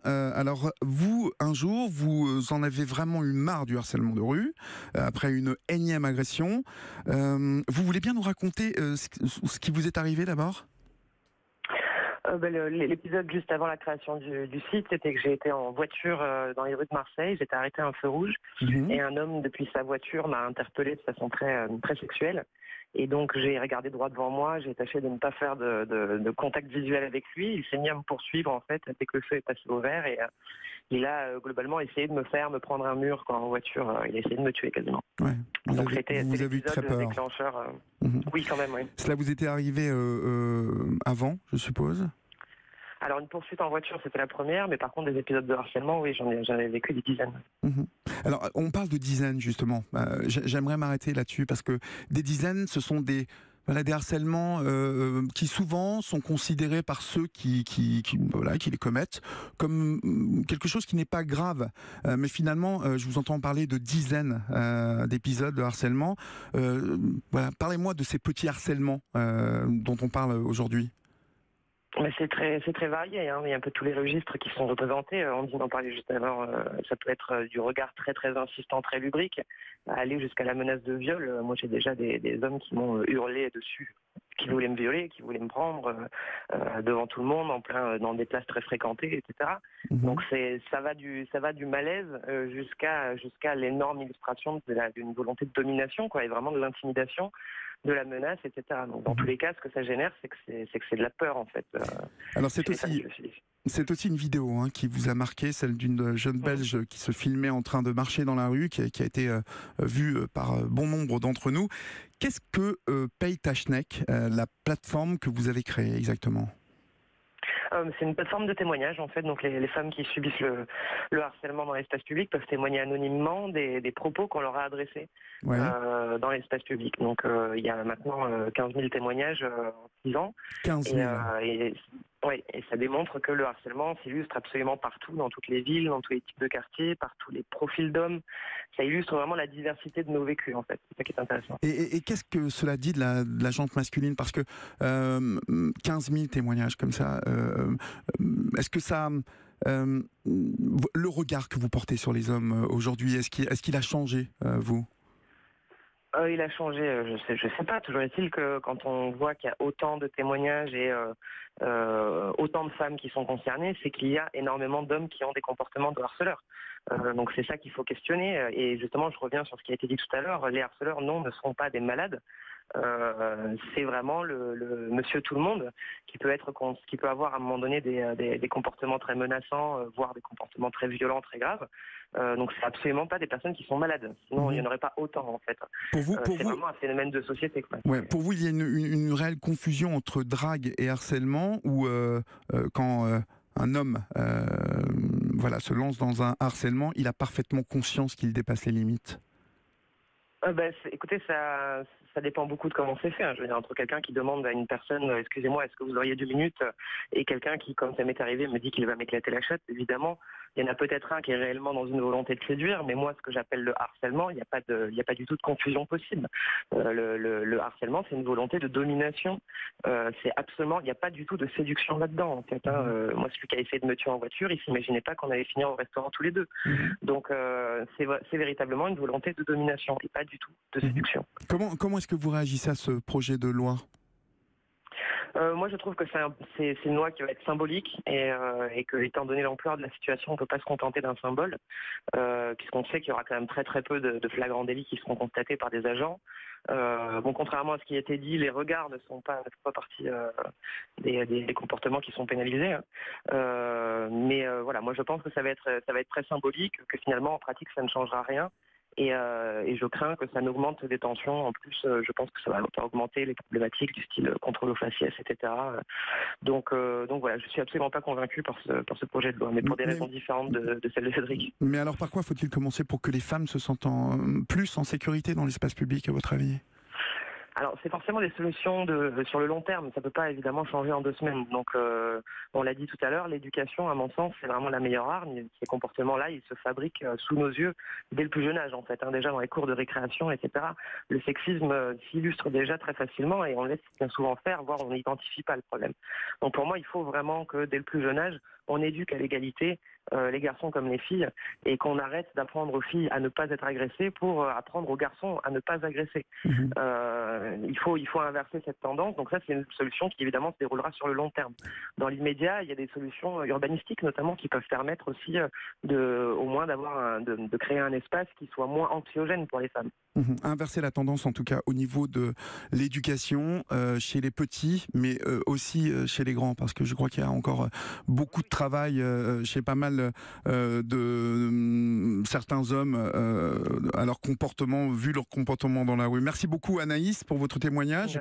Alors vous, un jour, vous en avez vraiment eu marre du harcèlement de rue, après une énième agression. Vous voulez bien nous raconter ce qui vous est arrivé d'abord ? L'épisode juste avant la création du site, c'était que j'ai été en voiture dans les rues de Marseille, j'étais arrêtée à un feu rouge, et un homme depuis sa voiture m'a interpellée de façon très sexuelle. Et donc j'ai regardé droit devant moi, j'ai tâché de ne pas faire de contact visuel avec lui. Il s'est mis à me poursuivre en fait dès que le feu est passé au vert, et il a globalement essayé de me prendre un mur en voiture. Il a essayé de me tuer quasiment. Ouais. Donc c'était vous avez eu très l'épisode peur. déclencheur. Mhm. Oui, quand même, oui. Cela vous était arrivé avant, je suppose ? Alors une poursuite en voiture, c'était la première, mais par contre des épisodes de harcèlement, oui, j'en ai vécu des dizaines. Mhm. Alors, on parle de dizaines, justement. J'aimerais m'arrêter là-dessus, parce que des dizaines, ce sont des harcèlements qui souvent sont considérés par ceux qui les commettent comme quelque chose qui n'est pas grave. Mais finalement, je vous entends parler de dizaines d'épisodes de harcèlement. Parlez-moi de ces petits harcèlements dont on parle aujourd'hui. Mais c'est très varié, hein. Il y a un peu tous les registres qui sont représentés. On d'en parlait juste avant. Ça peut être du regard très insistant, très lubrique, à aller jusqu'à la menace de viol. Moi, j'ai déjà des hommes qui m'ont hurlé dessus, qui voulaient me violer, qui voulaient me prendre devant tout le monde, en plein dans des places très fréquentées, etc. Donc ça va du malaise jusqu'à l'énorme illustration d'une volonté de domination, quoi, et vraiment de l'intimidation, de la menace, etc. Donc dans tous les cas, ce que ça génère, c'est que c'est de la peur, en fait. Alors c'est aussi une vidéo qui vous a marqué, celle d'une jeune Belge qui se filmait en train de marcher dans la rue, qui a été vue par bon nombre d'entre nous. Qu'est-ce que Paye ta schneck, la plateforme que vous avez créée exactement ? C'est une plateforme de témoignage, en fait. Donc les femmes qui subissent le harcèlement dans l'espace public peuvent témoigner anonymement des propos qu'on leur a adressés dans l'espace public. Donc il y a maintenant 15 000 témoignages en 6 ans. 15 000. Et ça démontre que le harcèlement s'illustre absolument partout, dans toutes les villes, dans tous les types de quartiers, par tous les profils d'hommes. Ça illustre vraiment la diversité de nos vécus, en fait. C'est ça qui est intéressant. Et qu'est-ce que cela dit de la gente masculine ? Parce que 15 000 témoignages comme ça, est-ce que ça... le regard que vous portez sur les hommes aujourd'hui, est-ce qu'il a changé, vous ? Il a changé, je sais pas. Toujours est-il que quand on voit qu'il y a autant de témoignages et autant de femmes qui sont concernées, c'est qu'il y a énormément d'hommes qui ont des comportements de harceleurs. Donc c'est ça qu'il faut questionner. Et justement, je reviens sur ce qui a été dit tout à l'heure. Les harceleurs, non, ne seront pas des malades. C'est vraiment le monsieur tout le monde qui peut avoir à un moment donné des comportements très menaçants, voire des comportements très violents, très graves. Donc c'est absolument pas des personnes qui sont malades. Sinon il n'y en aurait pas autant, en fait. C'est vraiment un phénomène de société, quoi. Ouais, pour vous, il y a une réelle confusion entre drague et harcèlement, ou quand un homme se lance dans un harcèlement, il a parfaitement conscience qu'il dépasse les limites. Écoutez, ça dépend beaucoup de comment c'est fait. Je veux dire, entre quelqu'un qui demande à une personne « Excusez-moi, est-ce que vous auriez 2 minutes ?» et quelqu'un qui, comme ça m'est arrivé, me dit qu'il va m'éclater la chatte, évidemment, il y en a peut-être un qui est réellement dans une volonté de séduire, mais moi, ce que j'appelle le harcèlement, il n'y a pas du tout de confusion possible. Le harcèlement, c'est une volonté de domination. Il n'y a pas du tout de séduction là-dedans, en fait. Moi, celui qui a essayé de me tuer en voiture, il s'imaginait pas qu'on allait finir au restaurant tous les deux. Donc, c'est véritablement une volonté de domination et pas du tout de séduction. Comment est-ce que vous réagissez à ce projet de loi ? Moi, je trouve que c'est une loi qui va être symbolique et que, étant donné l'ampleur de la situation, on ne peut pas se contenter d'un symbole, puisqu'on sait qu'il y aura quand même très peu de flagrants délits qui seront constatés par des agents. Contrairement à ce qui a été dit, les regards ne font pas partie des comportements qui sont pénalisés. Moi, je pense que ça va être très symbolique, que finalement, en pratique, ça ne changera rien. Et je crains que ça n'augmente les tensions. En plus, je pense que ça va augmenter les problématiques du style contrôle aux faciès, etc. Donc voilà, je suis absolument pas convaincu par ce projet de loi, mais pour des raisons différentes de celles de Cédric. Mais alors, par quoi faut-il commencer pour que les femmes se sentent plus en sécurité dans l'espace public, à votre avis ? Alors, c'est forcément des solutions sur le long terme. Ça peut pas évidemment changer en 2 semaines. Donc, on l'a dit tout à l'heure, l'éducation, à mon sens, c'est vraiment la meilleure arme. Ces comportements-là, ils se fabriquent sous nos yeux dès le plus jeune âge, en fait. Déjà dans les cours de récréation, etc. Le sexisme s'illustre déjà très facilement et on laisse bien souvent faire, voire on n'identifie pas le problème. Donc, pour moi, il faut vraiment que dès le plus jeune âge, on éduque à l'égalité, les garçons comme les filles, et qu'on arrête d'apprendre aux filles à ne pas être agressées pour apprendre aux garçons à ne pas agresser. Mhm. Il faut inverser cette tendance. Donc ça, c'est une solution qui évidemment se déroulera sur le long terme. Dans l'immédiat, il y a des solutions urbanistiques notamment qui peuvent permettre aussi au moins de créer un espace qui soit moins anxiogène pour les femmes. Inverser la tendance en tout cas au niveau de l'éducation chez les petits, mais aussi chez les grands, parce que je crois qu'il y a encore beaucoup de travail chez pas mal de certains hommes à leur comportement, vu leur comportement dans la rue. Merci beaucoup Anaïs pour votre témoignage.